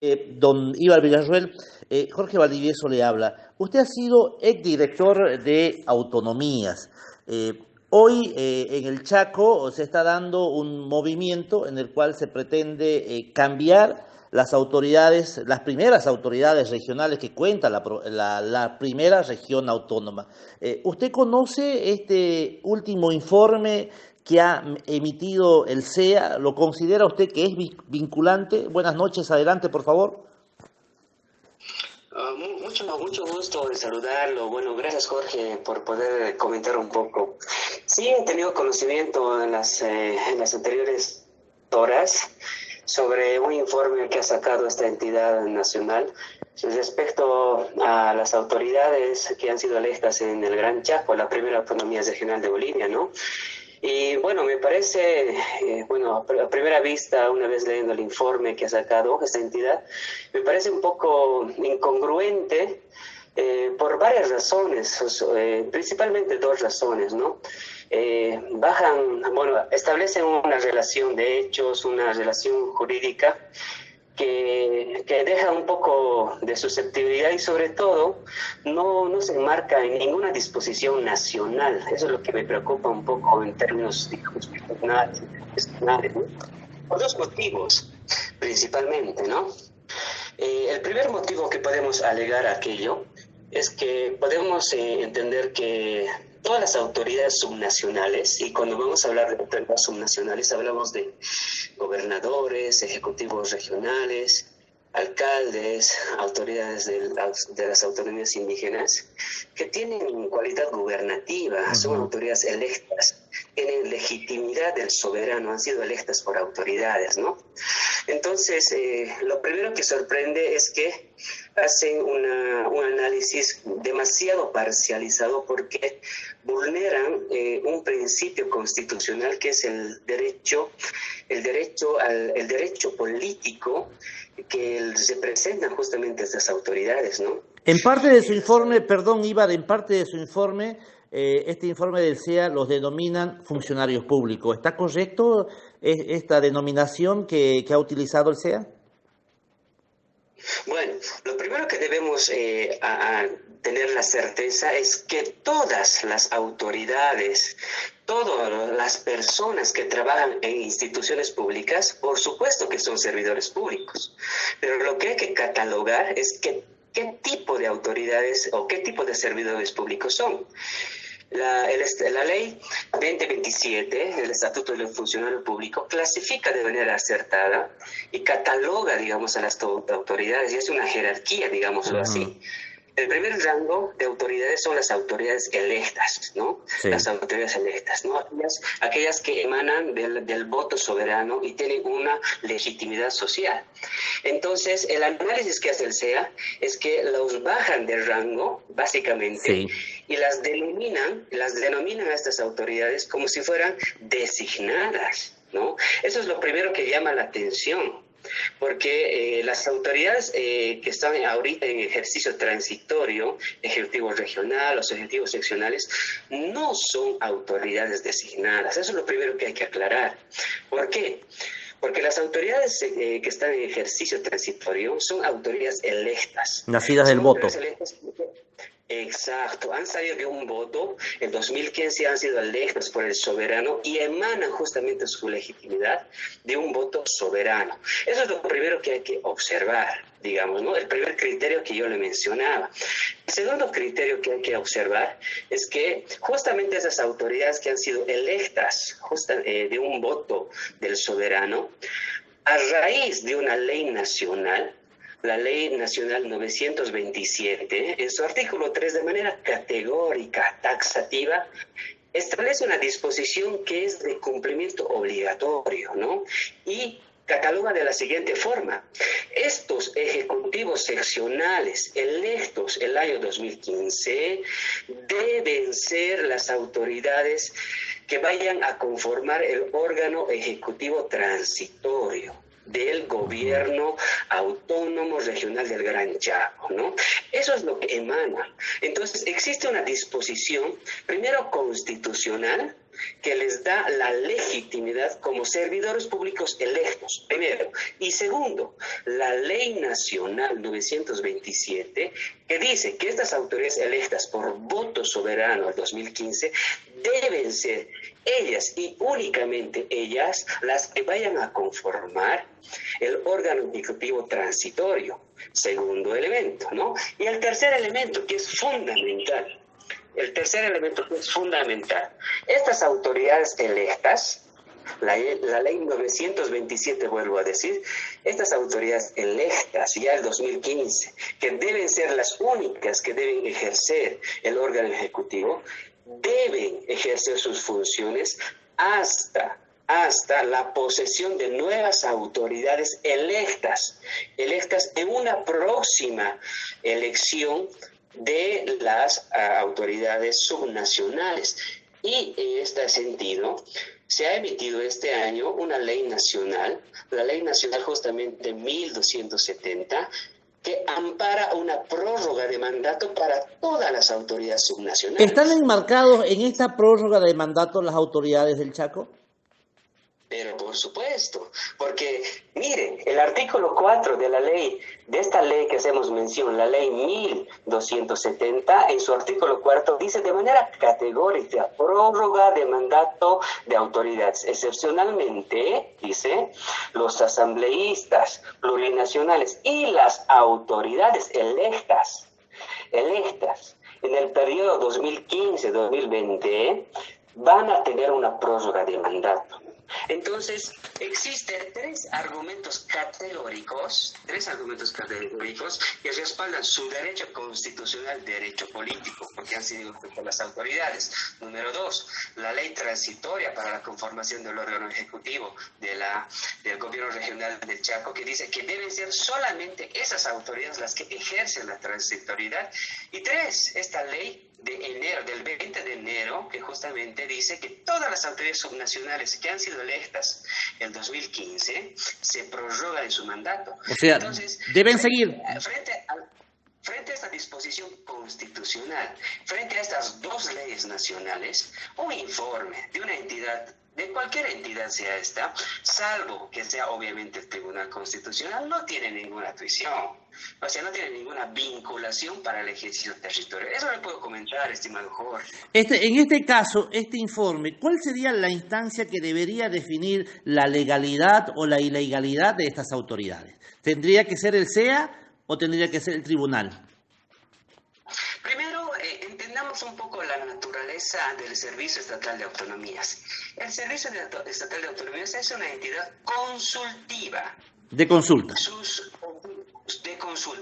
Don Ibar Villarruel, Jorge Valdivieso le habla. Usted ha sido exdirector de autonomías. Hoy en el Chaco se está dando un movimiento en el cual se pretende cambiar las autoridades, las primeras autoridades regionales que cuenta la primera región autónoma. ¿Usted conoce este último informe que ha emitido el CEA? ¿Lo considera usted que es vinculante? Buenas noches, adelante, por favor. Mucho gusto de saludarlo. Bueno, gracias Jorge por poder comentar un poco. Sí, he tenido conocimiento en las anteriores horas sobre un informe que ha sacado esta entidad nacional respecto a las autoridades que han sido electas en el Gran Chaco, la primera autonomía regional de Bolivia, ¿no? Y bueno, me parece, a primera vista, una vez leyendo el informe que ha sacado esta entidad, me parece un poco incongruente por varias razones, principalmente dos razones, ¿no? Establecen una relación de hechos, una relación jurídica que deja un poco de susceptibilidad y sobre todo no se enmarca en ninguna disposición nacional. Eso es lo que me preocupa un poco en términos, digamos, personales, ¿no? Por dos motivos, principalmente, ¿no? El primer motivo que podemos alegar a aquello es que podemos entender que todas las autoridades subnacionales, y cuando vamos a hablar de autoridades subnacionales hablamos de gobernadores, ejecutivos regionales, alcaldes, autoridades de las autonomías indígenas, que tienen cualidad gubernativa, son autoridades electas, tienen legitimidad del soberano, han sido electas por autoridades, ¿no? Entonces, lo primero que sorprende es que hacen un análisis demasiado parcializado porque vulneran un principio constitucional que es el derecho político que representan justamente estas autoridades, ¿no? En parte de su informe, perdón, Ibar, en parte de su informe, este informe del CEA los denominan funcionarios públicos. ¿Está correcto esta denominación que ha utilizado el CEA? Bueno, lo primero que debemos tener la certeza es que todas las autoridades, todas las personas que trabajan en instituciones públicas, por supuesto que son servidores públicos, pero lo que hay que catalogar es qué tipo de autoridades o qué tipo de servidores públicos son. La ley 2027, el Estatuto del Funcionario Público, clasifica de manera acertada y cataloga, digamos, a las autoridades y hace una jerarquía, digámoslo así. El primer rango de autoridades son las autoridades electas, ¿no? Sí. Las autoridades electas, ¿no? Aquellas que emanan del voto soberano y tienen una legitimidad social. Entonces, el análisis que hace el CEA es que los bajan de rango, básicamente, sí, y las denominan a estas autoridades como si fueran designadas, ¿no? Eso es lo primero que llama la atención. Porque las autoridades que están ahorita en ejercicio transitorio, ejecutivo regional, los ejecutivos seccionales, no son autoridades designadas. Eso es lo primero que hay que aclarar. ¿Por qué? Porque las autoridades que están en ejercicio transitorio son autoridades electas. Nacidas del voto. Exacto, han salido de un voto, en 2015 han sido electos por el soberano y emanan justamente su legitimidad de un voto soberano. Eso es lo primero que hay que observar, digamos, ¿no? El primer criterio que yo le mencionaba. El segundo criterio que hay que observar es que justamente esas autoridades que han sido electas de un voto del soberano, a raíz de una ley nacional, la Ley Nacional 927, en su artículo 3, de manera categórica, taxativa, establece una disposición que es de cumplimiento obligatorio, ¿no? Y cataloga de la siguiente forma: estos ejecutivos seccionales electos el año 2015 deben ser las autoridades que vayan a conformar el órgano ejecutivo transitorio del gobierno autónomo Autónomo Regional del Gran Chaco, ¿no? Eso es lo que emana. Entonces, existe una disposición, primero constitucional, que les da la legitimidad como servidores públicos electos, primero. Y segundo, la Ley Nacional 927, que dice que estas autoridades electas por voto soberano del 2015 deben ser ellas y únicamente ellas las que vayan a conformar el órgano ejecutivo transitorio. Segundo elemento, ¿no? Y el tercer elemento, que es fundamental. Estas autoridades electas, la ley 927, vuelvo a decir, estas autoridades electas ya el 2015, que deben ser las únicas que deben ejercer el órgano ejecutivo, deben ejercer sus funciones hasta la posesión de nuevas autoridades electas en una próxima elección de las autoridades subnacionales. Y en este sentido, se ha emitido este año una ley nacional, la ley nacional justamente 1270, que ampara una prórroga de mandato para todas las autoridades subnacionales. ¿Están enmarcados en esta prórroga de mandato las autoridades del Chaco? Pero por supuesto, porque miren, el artículo 4 de esta ley que hacemos mención, la ley 1270, en su artículo 4 dice de manera categórica, prórroga de mandato de autoridades. Excepcionalmente, dice, los asambleístas plurinacionales y las autoridades electas en el periodo 2015-2020 van a tener una prórroga de mandato. Entonces, existen tres argumentos categóricos que respaldan su derecho constitucional, derecho político, porque han sido por las autoridades. Número 2, la ley transitoria para la conformación del órgano ejecutivo del gobierno regional del Chaco, que dice que deben ser solamente esas autoridades las que ejercen la transitoriedad. Y 3, esta ley del 20 de enero, que justamente dice que todas las autoridades subnacionales que han sido electas en 2015 se prorrogan en su mandato. O sea, entonces, deben seguir. Frente a esta disposición constitucional, frente a estas dos leyes nacionales, un informe de una entidad, de cualquier entidad sea esta, salvo que sea obviamente el Tribunal Constitucional, no tiene ninguna tuición. O sea, no tiene ninguna vinculación para el ejercicio territorial. Eso le puedo comentar, estimado Jorge. En este caso, este informe, ¿cuál sería la instancia que debería definir la legalidad o la ilegalidad de estas autoridades? ¿Tendría que ser el SEA o tendría que ser el tribunal? Primero, entendamos un poco la naturaleza del Servicio Estatal de Autonomías. El Servicio Estatal de Autonomías es una entidad consultiva. De consulta.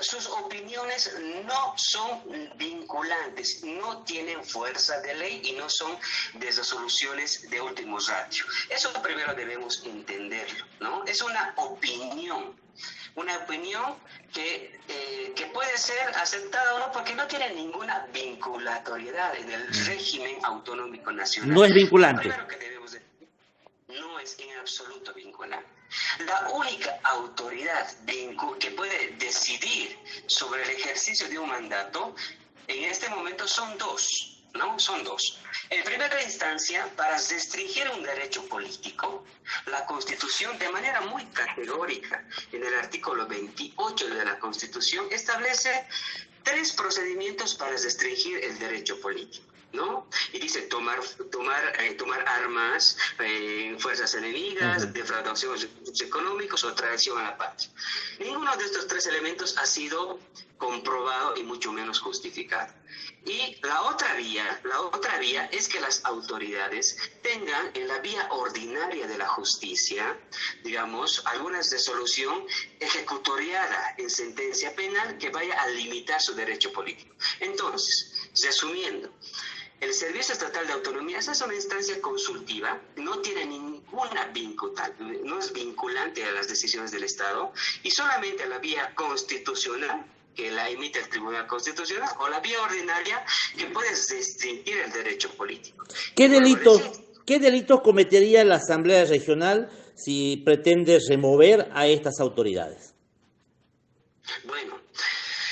Sus opiniones no son vinculantes, no tienen fuerza de ley y no son de resoluciones de último ratio. Eso primero debemos entenderlo, ¿no? Es una opinión que puede ser aceptada o no, porque no tiene ninguna vinculatoriedad en el régimen autonómico nacional. No es vinculante. Lo primero que debemos decir, no es en absoluto vinculante. La única autoridad que puede decidir sobre el ejercicio de un mandato en este momento son dos, ¿no? Son dos. En primera instancia, para restringir un derecho político, la Constitución, de manera muy categórica, en el artículo 28 de la Constitución, establece 3 procedimientos para restringir el derecho político, ¿no? Y dice tomar armas en fuerzas enemigas, defraudación de recursos económicos o traición a la patria. Ninguno de estos 3 elementos ha sido comprobado y mucho menos justificado. Y la otra vía es que las autoridades tengan en la vía ordinaria de la justicia, digamos, alguna resolución ejecutoriada en sentencia penal que vaya a limitar su derecho político. Entonces, resumiendo, el Servicio Estatal de Autonomías es una instancia consultiva, no tiene no es vinculante a las decisiones del Estado y solamente a la vía constitucional que la emite el Tribunal Constitucional o la vía ordinaria que puede restringir el derecho político. ¿Qué delitos cometería la Asamblea Regional si pretende remover a estas autoridades? Bueno,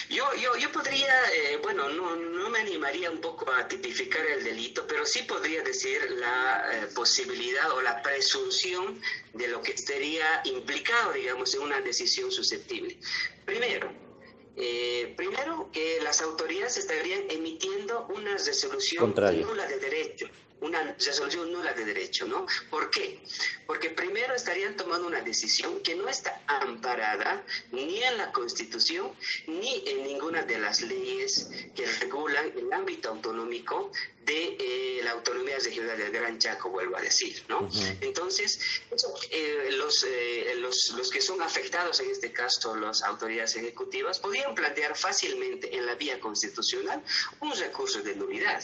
yo podría, bueno, no me animaría un poco a tipificar el delito, pero sí podría decir la posibilidad o la presunción de lo que estaría implicado, digamos, en una decisión susceptible. Primero que las autoridades estarían emitiendo una resolución Contrario. nula de derecho. Una resolución nula de derecho, ¿no? ¿Por qué? Porque primero estarían tomando una decisión que no está amparada ni en la Constitución ni en ninguna de las leyes que regulan el ámbito autonómico de la autonomía regional del Gran Chaco, vuelvo a decir, ¿no? Entonces, los que son afectados en este caso, las autoridades ejecutivas, podrían plantear fácilmente en la vía constitucional un recurso de nulidad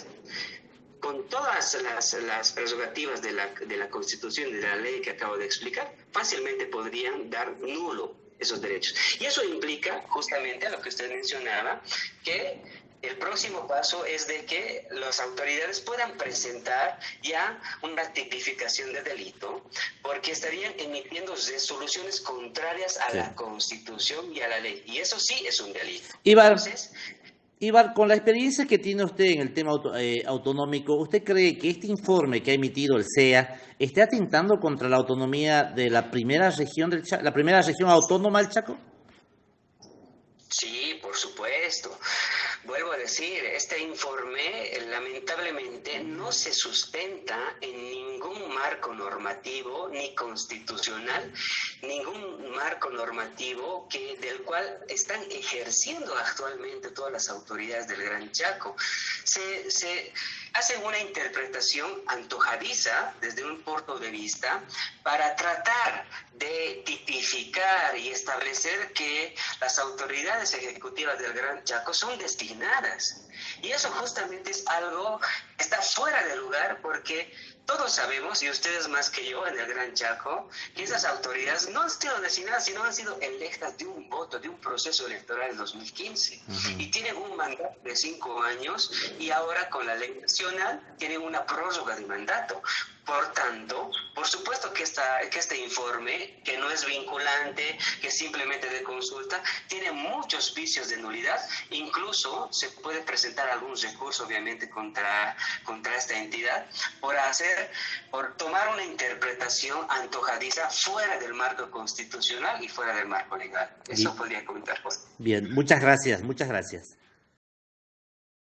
con todas las prerrogativas de la Constitución y de la ley que acabo de explicar, fácilmente podrían dar nulo esos derechos. Y eso implica justamente lo que usted mencionaba, que el próximo paso es de que las autoridades puedan presentar ya una tipificación de delito, porque estarían emitiendo resoluciones contrarias a la Constitución y a la ley. Y eso sí es un delito. Entonces, Ibar, con la experiencia que tiene usted en el tema autonómico, ¿usted cree que este informe que ha emitido el CEA esté atentando contra la autonomía de la primera región la primera región autónoma del Chaco? Sí, por supuesto. Vuelvo a decir, este informe lamentablemente no se sustenta en ningún marco normativo ni constitucional, ningún marco normativo del cual están ejerciendo actualmente todas las autoridades del Gran Chaco. Se hace una interpretación antojadiza desde un punto de vista para tratar de tipificar y establecer que las autoridades ejecutivas del Gran Chaco son designadas. Y eso justamente es algo que está fuera de lugar porque todos sabemos, y ustedes más que yo en el Gran Chaco, que esas autoridades no han sido designadas, sino han sido electas de un voto, de un proceso electoral en 2015. Y tienen un mandato de 5 años y ahora con la ley nacional tienen una prórroga de mandato. Por tanto, por supuesto que este informe, que no es vinculante, que es simplemente de consulta, tiene muchos vicios de nulidad. Incluso se puede presentar algún recurso, obviamente, contra esta entidad por tomar una interpretación antojadiza fuera del marco constitucional y fuera del marco legal. Eso podría comentar. Bien, muchas gracias, muchas gracias.